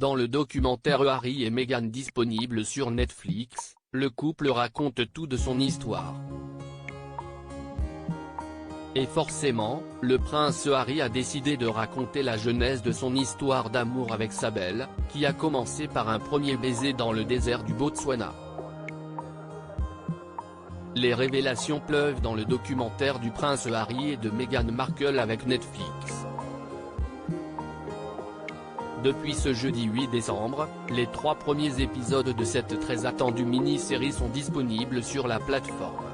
Dans le documentaire Harry et Meghan disponible sur Netflix, le couple raconte tout de son histoire. Et forcément, le prince Harry a décidé de raconter la genèse de son histoire d'amour avec sa belle, qui a commencé par un premier baiser dans le désert du Botswana. Les révélations pleuvent dans le documentaire du prince Harry et de Meghan Markle avec Netflix. Depuis ce jeudi 8 décembre, les 3 premiers épisodes de cette très attendue mini-série sont disponibles sur la plateforme.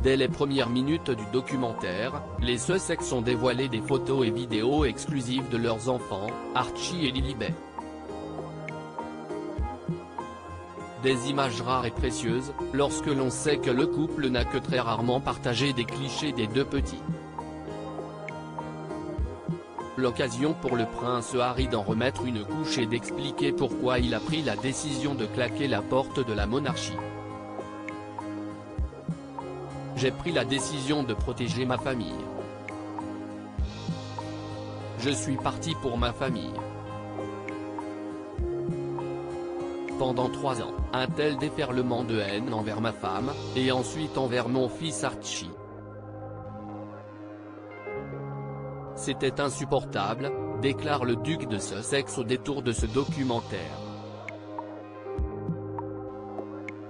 Dès les premières minutes du documentaire, les Sussex ont dévoilé des photos et vidéos exclusives de leurs enfants, Archie et Lilibet. Des images rares et précieuses, lorsque l'on sait que le couple n'a que très rarement partagé des clichés des deux petits. L'occasion pour le prince Harry d'en remettre une couche et d'expliquer pourquoi il a pris la décision de claquer la porte de la monarchie. J'ai pris la décision de protéger ma famille. Je suis parti pour ma famille. Pendant 3 ans, un tel déferlement de haine envers ma femme, et ensuite envers mon fils Archie. C'était insupportable, déclare le duc de Sussex au détour de ce documentaire.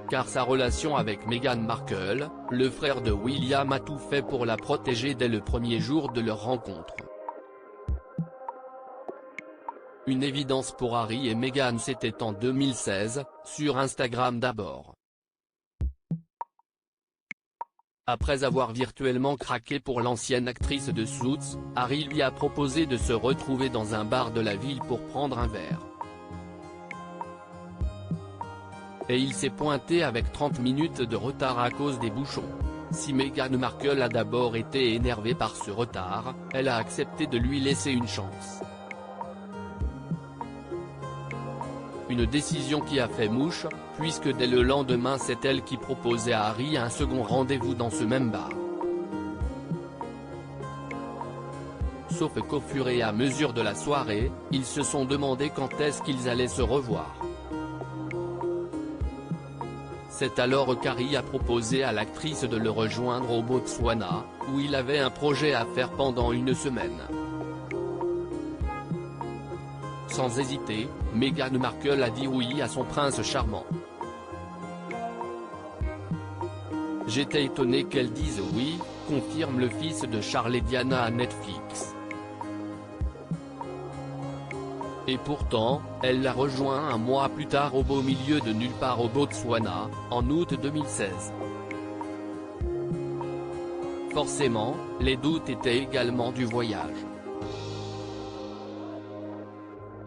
Car sa relation avec Meghan Markle, le frère de William, a tout fait pour la protéger dès le premier jour de leur rencontre. Une évidence pour Harry et Meghan, c'était en 2016, sur Instagram d'abord. Après avoir virtuellement craqué pour l'ancienne actrice de Suits, Harry lui a proposé de se retrouver dans un bar de la ville pour prendre un verre. Et il s'est pointé avec 30 minutes de retard à cause des bouchons. Si Meghan Markle a d'abord été énervée par ce retard, elle a accepté de lui laisser une chance. Une décision qui a fait mouche, puisque dès le lendemain c'est elle qui proposait à Harry un second rendez-vous dans ce même bar. Sauf qu'au fur et à mesure de la soirée, ils se sont demandé quand est-ce qu'ils allaient se revoir. C'est alors qu'Harry a proposé à l'actrice de le rejoindre au Botswana, où il avait un projet à faire pendant une semaine. Sans hésiter, Meghan Markle a dit oui à son prince charmant. J'étais étonné qu'elle dise oui, confirme le fils de Charles et Diana à Netflix. Et pourtant, elle l'a rejoint un mois plus tard au beau milieu de nulle part au Botswana, en août 2016. Forcément, les doutes étaient également du voyage.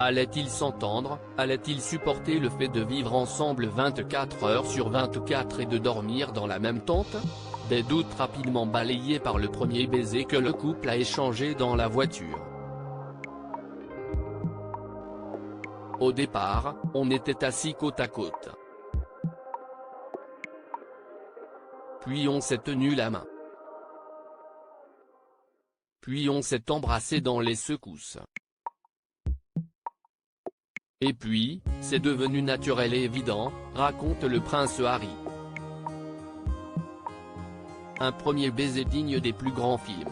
Allaient-ils s'entendre, allaient-ils supporter le fait de vivre ensemble 24 heures sur 24 et de dormir dans la même tente? Des doutes rapidement balayés par le premier baiser que le couple a échangé dans la voiture. Au départ, on était assis côte à côte. Puis on s'est tenu la main. Puis on s'est embrassé dans les secousses. Et puis, c'est devenu naturel et évident, raconte le prince Harry. Un premier baiser digne des plus grands films.